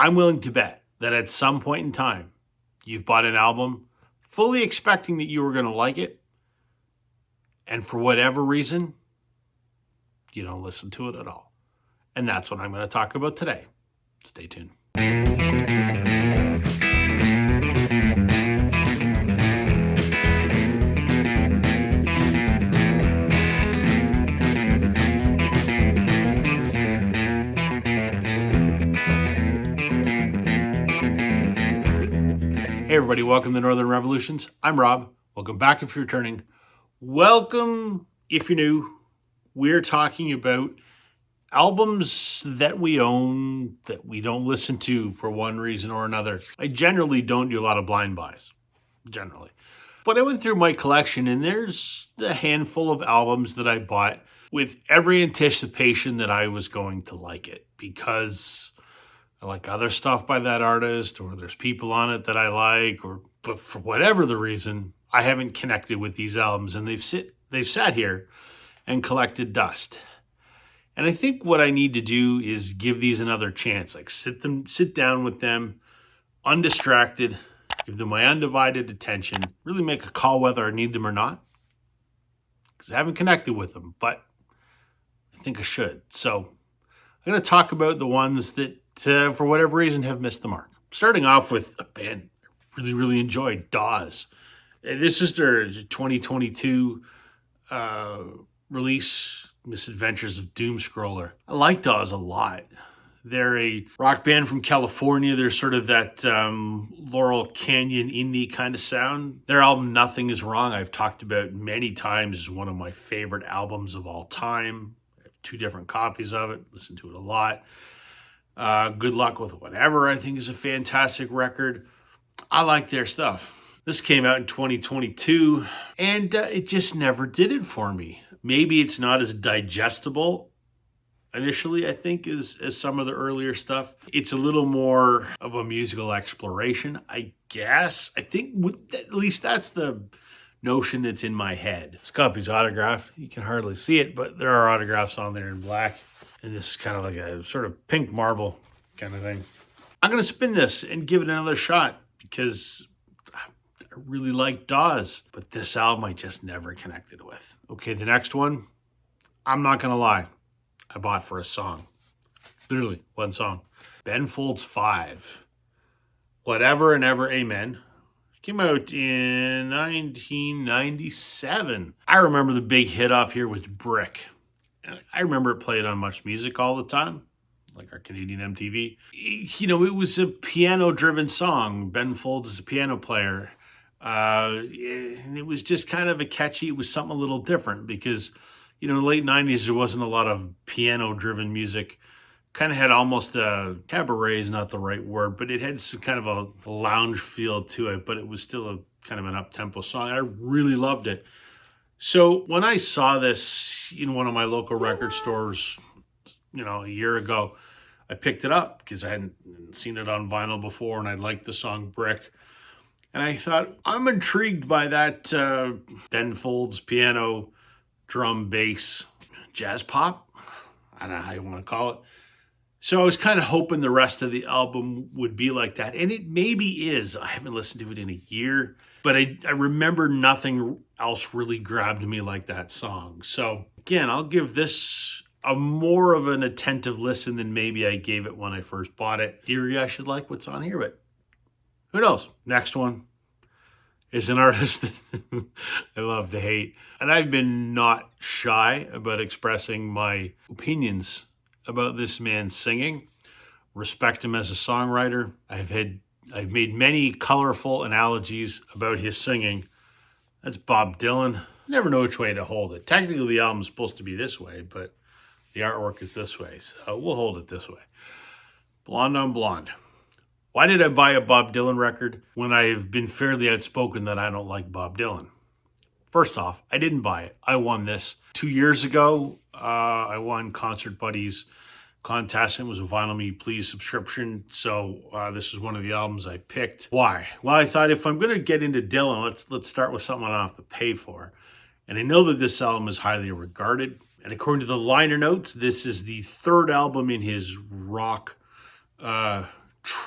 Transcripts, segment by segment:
I'm willing to bet that at some point in time, you've bought an album fully expecting that you were going to like it, and for whatever reason, you don't listen to it at all. And that's what I'm going to talk about today. Stay tuned. Hey everybody, welcome to Northern Revolutions. I'm Rob. Welcome back if you're returning. Welcome if you're new. We're talking about albums that we own that we don't listen to for one reason or another. I generally don't do a lot of blind buys, generally. But I went through my collection and there's a handful of albums that I bought with every anticipation that I was going to like it because I like other stuff by that artist, or there's people on it that I like, but for whatever the reason, I haven't connected with these albums, and they've sat here and collected dust. And I think what I need to do is give these another chance, like sit down with them, undistracted, give them my undivided attention, really make a call whether I need them or not, because I haven't connected with them, but I think I should. So I'm going to talk about the ones that for whatever reason, have missed the mark. Starting off with a band I really enjoyed, Dawes. This is their 2022 release, Misadventures of Doomscroller. I like Dawes a lot. They're a rock band from California. They're sort of that Laurel Canyon indie kind of sound. Their album, Nothing Is Wrong, I've talked about many times, is one of my favorite albums of all time. I have 2 different copies of it, listen to it a lot. Good Luck with Whatever, I think, is a fantastic record. I like their stuff. This came out in 2022, and it just never did it for me. Maybe it's not as digestible initially, I think, as some of the earlier stuff. It's a little more of a musical exploration, I guess. I think at least that's the notion that's in my head. This copy's autographed. You can hardly see it, but there are autographs on there in black. And this is kind of like a sort of pink marble kind of thing. I'm going to spin this and give it another shot because I really like Dawes, but this album I just never connected with. Okay, the next one, I'm not going to lie, I bought for a song. Literally, one song. Ben Folds 5. Whatever and Ever Amen. Came out in 1997. I remember the big hit off here was Brick. I remember it played on Much Music all the time, like our Canadian MTV. You know, it was a piano-driven song. Ben Folds is a piano player. And it was just kind of it was something a little different because, you know, in the late 90s, there wasn't a lot of piano-driven music. Kind of had almost cabaret is not the right word, but it had some kind of a lounge feel to it, but it was still a kind of an up-tempo song. I really loved it. So when I saw this in one of my local record stores, you know, a year ago, I picked it up because I hadn't seen it on vinyl before and I liked the song Brick. And I thought, I'm intrigued by that Ben Folds piano, drum, bass, jazz pop. I don't know how you want to call it. So I was kind of hoping the rest of the album would be like that. And it maybe is. I haven't listened to it in a year. But I remember nothing else really grabbed me like that song. So again, I'll give this a more of an attentive listen than maybe I gave it when I first bought it. Theory I should like what's on here, but who knows? Next one is an artist that I love to hate. And I've been not shy about expressing my opinions about this man singing. Respect him as a songwriter. I've made many colorful analogies about his singing. That's Bob Dylan. Never know which way to hold it. Technically, the album's supposed to be this way, but the artwork is this way, so we'll hold it this way. Blonde on Blonde. Why did I buy a Bob Dylan record when I've been fairly outspoken that I don't like Bob Dylan? First off, I didn't buy it. I won this 2 years ago. I won Concert Buddies contest. It was a Vinyl Me Please subscription. So this is one of the albums I picked. Why? Well, I thought if I'm going to get into Dylan, let's start with something I don't have to pay for. And I know that this album is highly regarded. And according to the liner notes, this is the third album in his rock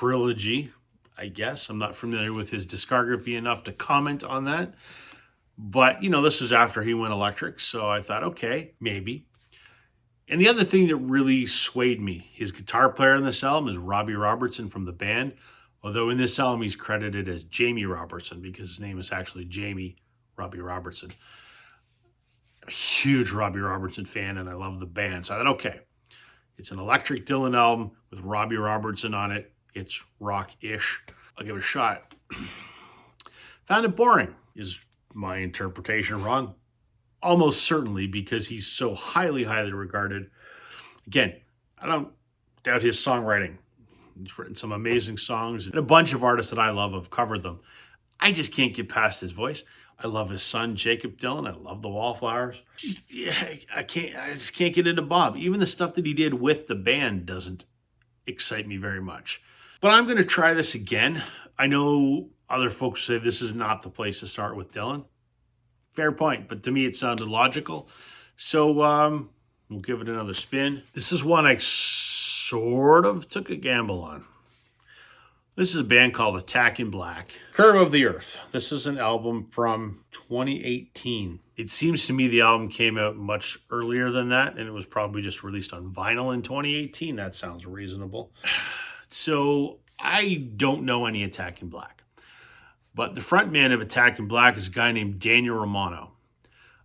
trilogy, I guess. I'm not familiar with his discography enough to comment on that. But, this was after he went electric, so I thought, okay, maybe. And the other thing that really swayed me, his guitar player on this album is Robbie Robertson from the band. Although in this album, he's credited as Jamie Robertson because his name is actually Jamie Robbie Robertson. I'm a huge Robbie Robertson fan, and I love the band. So I thought, okay, it's an Electric Dylan album with Robbie Robertson on it. It's rock-ish. I'll give it a shot. Found it boring, is my interpretation. Wrong? Almost certainly, because he's so highly, highly regarded. Again, I don't doubt his songwriting. He's written some amazing songs, and a bunch of artists that I love have covered them. I just can't get past his voice. I love his son, Jakob Dylan. I love the Wallflowers. I just can't get into Bob. Even the stuff that he did with the band doesn't excite me very much. But I'm going to try this again. I know other folks say this is not the place to start with Dylan. Fair point, but to me it sounded logical. So we'll give it another spin. This is one I sort of took a gamble on. This is a band called Attack in Black. Curve of the Earth. This is an album from 2018. It seems to me the album came out much earlier than that, and it was probably just released on vinyl in 2018. That sounds reasonable. So I don't know any Attack in Black. But the frontman of Attack in Black is a guy named Daniel Romano.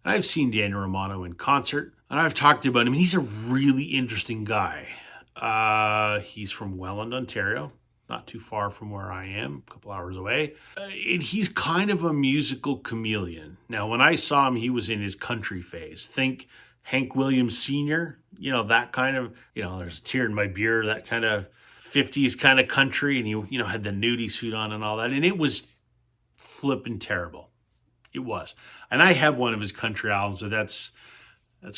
And I've seen Daniel Romano in concert, and I've talked about him. He's a really interesting guy. He's from Welland, Ontario, not too far from where I am, a couple hours away. And he's kind of a musical chameleon. Now, when I saw him, he was in his country phase. Think Hank Williams Sr., that kind of, there's a tear in my beer, that kind of 50s kind of country. And he, had the nudie suit on and all that. And it was flipping terrible. It was. And I have one of his country albums, but that's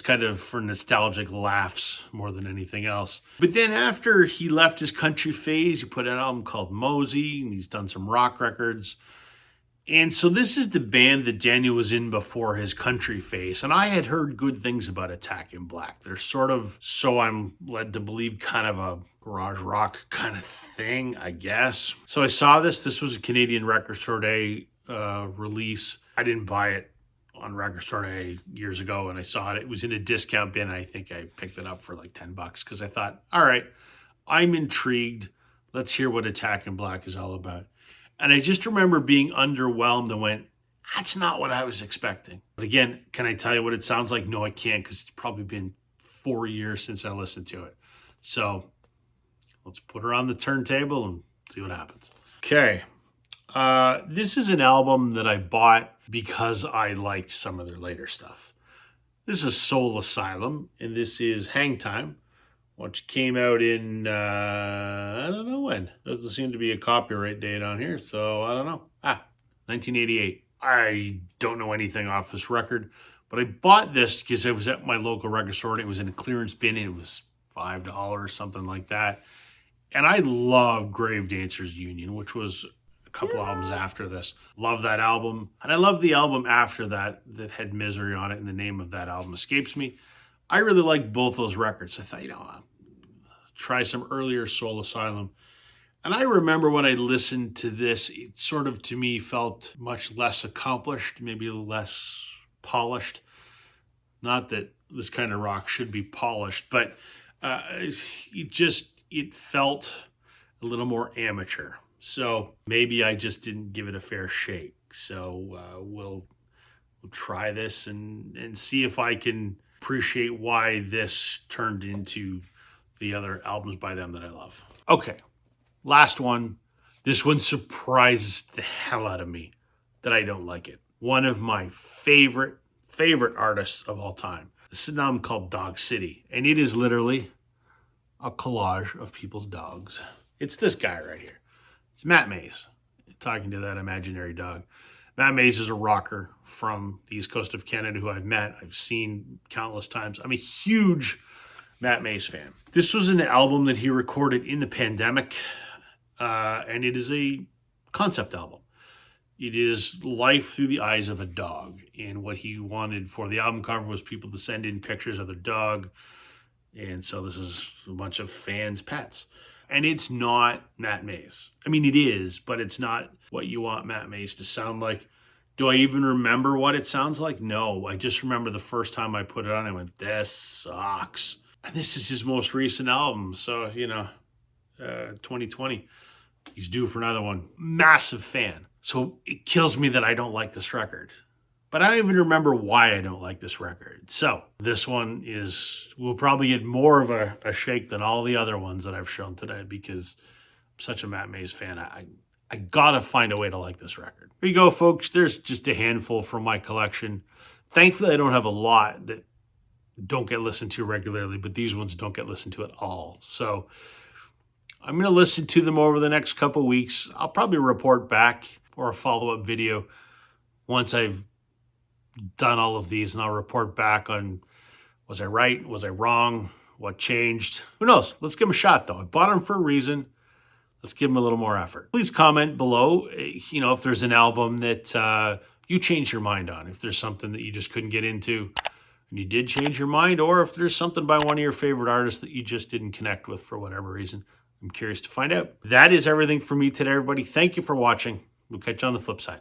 kind of for nostalgic laughs more than anything else. But then after he left his country phase, he put out an album called Mosey, and he's done some rock records. And so this is the band that Daniel was in before his country phase. And I had heard good things about Attack in Black. They're sort of, so I'm led to believe, kind of a garage rock kind of thing, I guess. So I saw this. This was a Canadian Record Store Day release. I didn't buy it on Record Store Day years ago, and I saw it. It was in a discount bin. I think I picked it up for like $10 because I thought, all right, I'm intrigued. Let's hear what Attack in Black is all about. And I just remember being underwhelmed and went, that's not what I was expecting. But again, can I tell you what it sounds like? No, I can't, because it's probably been 4 years since I listened to it. So let's put her on the turntable and see what happens. Okay. This is an album that I bought because I liked some of their later stuff. This is Soul Asylum, and this is Hang Time, which came out in, I don't know when. Doesn't seem to be a copyright date on here, so I don't know. 1988. I don't know anything off this record, but I bought this because it was at my local record store, and it was in a clearance bin, and it was $5, something like that. And I love Grave Dancers Union, which was a couple albums after this. Love that album. And I love the album after that had Misery on it, and the name of that album escapes me. I really like both those records. I thought, I'll try some earlier Soul Asylum. And I remember when I listened to this, it sort of, to me, felt much less accomplished, maybe less polished. Not that this kind of rock should be polished, but it felt a little more amateur. So maybe I just didn't give it a fair shake. So we'll try this and see if I can appreciate why this turned into the other albums by them that I love. Okay, last one. This one surprises the hell out of me that I don't like it. One of my favorite artists of all time. This is an album called Dog City, and it is literally a collage of people's dogs. It's this guy right here. It's Matt Mays, talking to that imaginary dog. Matt Mays is a rocker from the east coast of Canada who I've met. I've seen countless times. I'm a huge Matt Mays fan. This was an album that he recorded in the pandemic, and it is a concept album. It is life through the eyes of a dog, and what he wanted for the album cover was people to send in pictures of their dog, and so this is a bunch of fans' pets. And it's not Matt Mays. I mean, it is, but it's not what you want Matt Mays to sound like. Do I even remember what it sounds like? No. I just remember the first time I put it on, I went, this sucks. And this is his most recent album. So, 2020. He's due for another one. Massive fan. So it kills me that I don't like this record. But I don't even remember why I don't like this record. So this one will probably get more of a shake than all the other ones that I've shown today because I'm such a Matt Mays fan. I gotta find a way to like this record. Here you go, folks. There's just a handful from my collection. Thankfully, I don't have a lot that don't get listened to regularly, but these ones don't get listened to at all. So I'm going to listen to them over the next couple weeks. I'll probably report back for a follow-up video once I've done all of these, and I'll report back on, was I right? Was I wrong? What changed? Who knows? Let's give them a shot, though. I bought them for a reason. Let's give them a little more effort. Please comment below, if there's an album that you changed your mind on, if there's something that you just couldn't get into and you did change your mind, or if there's something by one of your favorite artists that you just didn't connect with for whatever reason. I'm curious to find out. That is everything for me today, everybody. Thank you for watching. We'll catch you on the flip side.